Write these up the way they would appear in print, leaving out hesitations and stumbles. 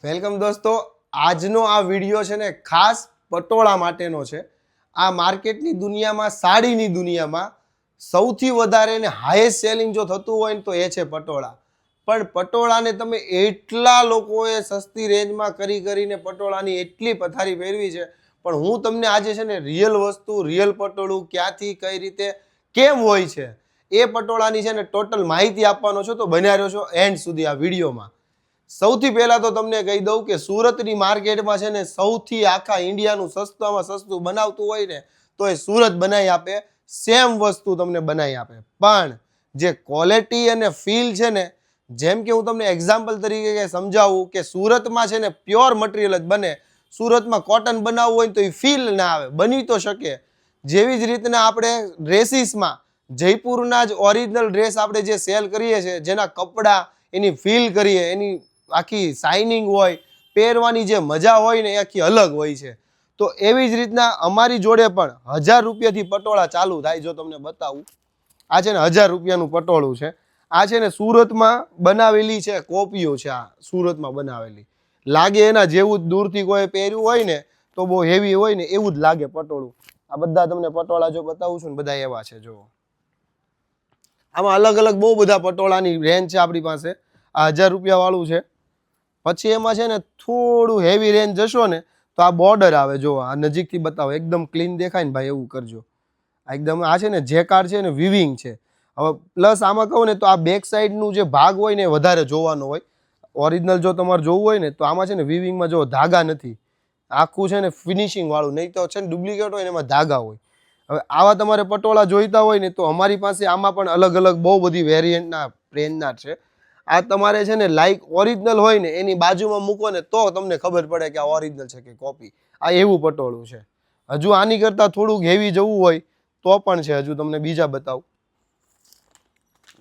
Welcome દોસ્તો, આજનો આ વિડીયો છે ને ખાસ પટોળા માટેનો છે. આ માર્કેટની દુનિયામાં, સાડીની દુનિયામાં સૌથી વધારે ને હાઈએસ્ટ સેલિંગ જો થતું હોય ને તો એ છે પટોળા. પણ પટોળાને તમે એટલા લોકોએ સસ્તી રેન્જમાં કરીને પટોળાની એટલી પથારી ફેરવી છે. પણ હું તમને આજે છે ને રિયલ વસ્તુ, રિયલ પટોળું ક્યાંથી કઈ રીતે કેમ હોય છે એ પટોળાની છે ને ટોટલ માહિતી આપવાનો છો. તો બન્યા રહ્યો છો એન્ડ સુધી આ વિડીયોમાં. સૌથી પહેલા તો તમને કહી દઉં કે સુરતની માર્કેટમાં છે ને સૌથી આખા ઇન્ડિયાનું સસ્તામાં સસ્તું બનાવતું હોય ને તો એ સુરત બનાવી આપે. સેમ વસ્તુ તમને બનાવી આપે, પણ જે ક્વોલિટી અને ફીલ છે ને, જેમ કે હું તમને એક્ઝામ્પલ તરીકે સમજાવું કે સુરતમાં છે ને પ્યોર મટીરિયલ જ બને. સુરતમાં કોટન બનાવવું હોય તો એ ફીલ ના આવે. બની તો શકે. જેવી જ રીતના આપણે ડ્રેસીસમાં જયપુરના જ ઓરિજિનલ ડ્રેસ આપણે જે સેલ કરીએ છીએ, જેના કપડાં, એની ફીલ કરીએ, એની આખી શાઇનિંગ હોય, પહેરવાની જે મજા હોય ને એ આખી અલગ હોય છે. તો એવી જ રીતના અમારી જોડે પણ 1000 રૂપિયાથી પટોળા ચાલુ થાય. જો તમને બતાવું, આ છે ને 1000 રૂપિયાનું પટોળું છે. આ છે ને સુરતમાં બનાવેલી છે કોપીઓ છે. આ સુરતમાં બનાવેલી લાગે એના જેવું જ. દૂરથી કોઈ પહેર્યું હોય ને તો બહુ હેવી હોય ને એવું જ લાગે પટોળું. આ બધા તમને પટોળા જો બતાવું છું ને બધા એવા છે. જો આમાં અલગ અલગ બહુ બધા પટોળાની રેન્જ છે આપણી પાસે. આ 1000 રૂપિયા વાળું છે. પછી એમાં છે ને થોડું હેવી રેન્જ જશો ને તો આ બોર્ડર આવે. જો આ નજીકથી બતાવો, એકદમ ક્લીન દેખાય ને ભાઈ, એવું કરજો. આ એકદમ આ છે ને જેકાર્ડ છે ને વિવિંગ છે. હવે પ્લસ આમાં કહું ને તો આ બેક સાઈડનું જે ભાગ હોય ને એ વધારે જોવાનો હોય. ઓરિજિનલ જો તમારે જોવું હોય ને તો આમાં છે ને વિવિંગમાં જો ધાગા નથી, આખું છે ને ફિનિશિંગ વાળું. નહીં તો છે ને ડુપ્લિકેટ હોય ને એમાં ધાગા હોય. હવે આવા તમારે પટોળા જોઈતા હોય ને તો અમારી પાસે આમાં પણ અલગ અલગ બહુ બધી વેરિયન્ટના રેન્જના છે. આ તમારે છે ને લાઈક ઓરિજિનલ હોય ને એની બાજુમાં મૂકો ને તો તમને ખબર પડે કે આ ઓરિજિનલ છે કે કોપી. આ એવું પટોળું છે. હજુ આની કરતાં થોડુંક હેવી જવું હોય તો પણ છે. હજુ તમને બીજા બતાવું,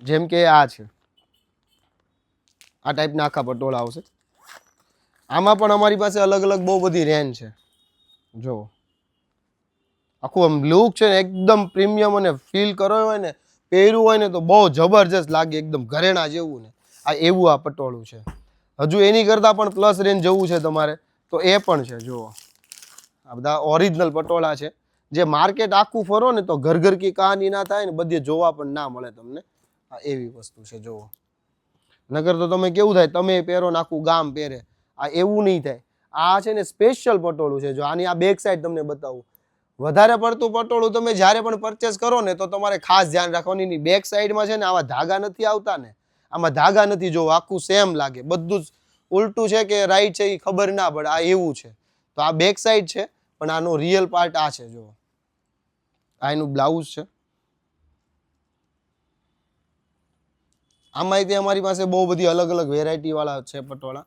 જેમ કે આ છે. આ ટાઈપના આખા પટોળા આવશે. આમાં પણ અમારી પાસે અલગ અલગ બહુ બધી રેન્જ છે. જો આખું આમ લુક છે ને એકદમ પ્રીમિયમ, અને ફીલ કરો હોય ને, પહેર્યું હોય ને તો બહુ જબરજસ્ત લાગે, એકદમ ઘરેણા જેવું ને. આ એવું આ પટોળું છે. હજુ એની કરતાં પણ પ્લસ રેન્જ જવું છે તમારે તો એ પણ છે. જુઓ, આ બધા ઓરિજિનલ પટોળા છે. જે માર્કેટ આખું ફરો ને તો ઘર ઘર કી કહાની ના થાય ને, બધે જોવા પણ ના મળે તમને. આ એવી વસ્તુ છે. જુઓ, નગર તો તમે કેવું થાય, તમે પહેરો ને આખું ગામ પહેરે. આ એવું નહીં થાય. આ છે ને સ્પેશિયલ પટોળું છે. જો આની આ બેક સાઈડ તમને બતાવું. વધારે પડતું પટોળું તમે જ્યારે પણ પરચેસ કરો ને તો તમારે ખાસ ધ્યાન રાખવાનું. એની બેક સાઈડમાં છે ને આવા ધાગા નથી આવતા ને, આમાં ધાગા નથી. જો આખું સેમ લાગે, બધું જ ઉલટું છે કે રાઈટ છે એ ખબર ના પડે. આ એવું છે. તો આ બેક સાઈડ છે, પણ આનો રિયલ પાર્ટ આ છે. જો આ એનું બ્લાઉઝ છે. આમાં અમારી પાસે બહુ બધી અલગ અલગ વેરાયટી વાળા છે પટોળા.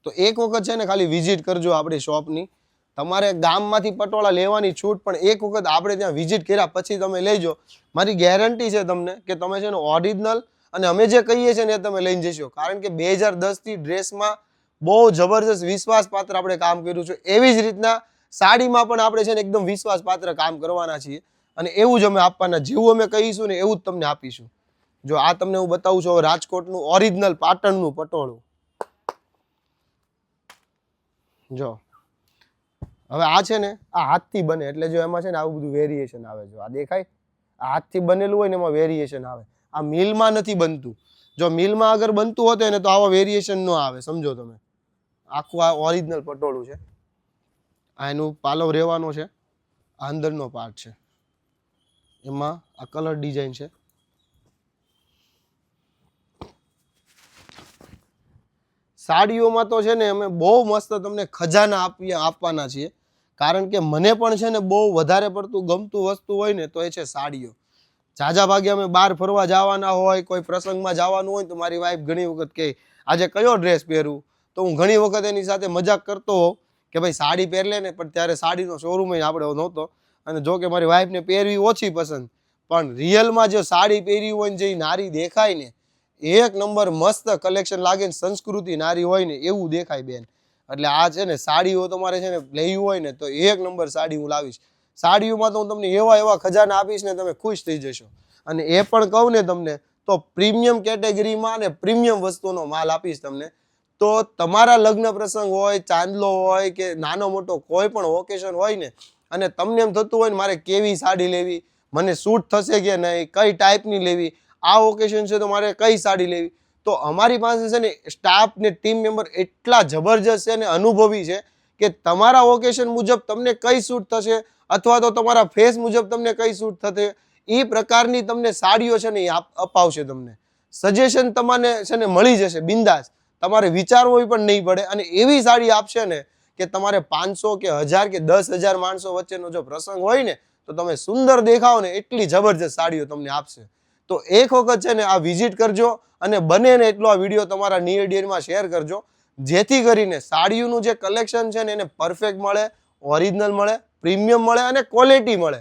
તો એક વખત છે ને ખાલી વિઝિટ કરજો આપણી શોપની. તમારે ગામમાંથી પટોળા લેવાની છૂટ, પણ એક વખત આપણે ત્યાં વિઝિટ કર્યા પછી તમે લેજો. મારી ગેરંટી છે તમને કે તમે છે ને ઓરિજિનલ અને અમે જે કહીએ છીએ ને એ તમે લઈને જશો. કારણ કે 2010થી ડ્રેસમાં બહુ જબરજસ્ત વિશ્વાસપાત્ર આપણે કામ કર્યું છે. એવી જ રીતના સાડીમાં પણ આપણે છે ને એકદમ વિશ્વાસપાત્ર કામ કરવાના છીએ, અને એવું જ અમે આપવાના. જેવું અમે કહીશું ને એવું જ તમને આપીશું. જો આ તમને હું બતાવું છું રાજકોટનું ઓરિજિનલ પાટણનું પટોળું. જો હવે આ છે ને આ હાથથી બને, એટલે જો એમાં છે ને આવું બધું વેરિએશન આવે. જો આ દેખાય, આ હાથથી બનેલું હોય ને એમાં વેરિએશન આવે. આ મિલમાં નથી બનતું. જો મિલમાં અગર બનતું હોત ને તો આવા વેરિએશન ન આવે. સમજો તમે. આખું આ ઓરિજિનલ પટોળું છે. આ એનું પાલવ રહેવાનો છે. આ અંદરનો પાર્ટ છે. એમાં આ કલર ડિઝાઇન છે. સાડીઓમાં તો છે ને અમે બહુ મસ્ત તમને ખજાના આપવાના છીએ. કારણ કે મને પણ છે ને બહુ વધારે પડતું ગમતું વસ્તુ હોય ને તો એ છે સાડીઓ. ઝાઝા ભાગે અમે બહાર ફરવા જવાના હોય, કોઈ પ્રસંગમાં જવાનું હોય તો મારી વાઈફ ઘણી વખત કહે આજે કયો ડ્રેસ પહેરું, તો હું ઘણી વખત એની સાથે મજાક કરતો હોઉં કે ભાઈ સાડી પહેર લે ને. પણ ત્યારે સાડીનો શોરૂમ આપણે નહોતો, અને જો કે મારી વાઈફને પહેરવી ઓછી પસંદ, પણ રિયલમાં જો સાડી પહેરી હોય ને જે નારી દેખાય ને, એક નંબર મસ્ત કલેક્શન લાગે ને, સંસ્કૃતિ નારી હોય ને એવું દેખાય બેન. એટલે આ છે ને સાડીઓ તમારે છે ને લેવી હોય ને તો એક નંબર સાડી હું લાવીશ. સાડીઓમાં તો હું તમને એવા એવા ખજાના આપીશ ને તમે ખુશ થઈ જશો. અને એ પણ કહું ને તમને તો પ્રીમિયમ કેટેગરીમાં અને પ્રીમિયમ વસ્તુનો માલ આપીશ તમને. તો તમારા લગ્ન પ્રસંગ હોય, ચાંદલો હોય કે નાનો મોટો કોઈ પણ ઓકેશન હોય ને, અને તમને એમ થતું હોય ને મારે કેવી સાડી લેવી, મને સૂટ થશે કે નહીં, કઈ ટાઈપની લેવી, આ ઓકેશન છે તો મારે કઈ સાડી લેવી, તો અમારી પાસે છે ને સ્ટાફ ને ટીમ મેમ્બર એટલા જબરજસ્ત છે ને અનુભવી છે કે તમારા ઓકેશન મુજબ તમને કઈ સૂટ થશે અથવા તો તમારા ફેસ મુજબ તમને કઈ સૂટ થશે એ પ્રકારની તમને સાડીઓ છે ને એ અપાવશે. તમને સજેશન તમને છે ને મળી જશે બિંદાસ, તમારે વિચારવું પણ નહીં પડે. અને એવી સાડી આપશે ને કે તમારે 500 કે 1000 કે 10,000 માણસો વચ્ચેનો જો પ્રસંગ હોય ને તો તમે સુંદર દેખાવ ને એટલી જબરજસ્ત સાડીઓ તમને આપશે. તો એક વખત છે ને આ વિઝિટ કરજો અને બને ને એટલો આ વિડીયો તમારા નિયર ડિયરમાં શેર કરજો, જેથી કરીને સાડીઓનું જે કલેક્શન છે ને એને પરફેક્ટ મળે, ઓરિજિનલ મળે, પ્રીમિયમ મળે અને ક્વોલિટી મળે.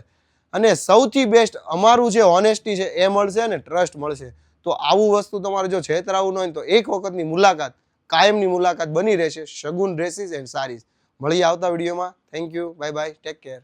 અને સૌથી બેસ્ટ અમારું જે ઓનેસ્ટી છે એ મળશે અને ટ્રસ્ટ મળશે. તો આવું વસ્તુ તમારે જો છેતરાવું ન હોય તો એક વખતની મુલાકાત, કાયમની મુલાકાત બની રહેશે શગુન ડ્રેસીસ એન્ડ સારીઝ. મળીએ આવતા વિડીયોમાં. Thank you, bye bye, take care.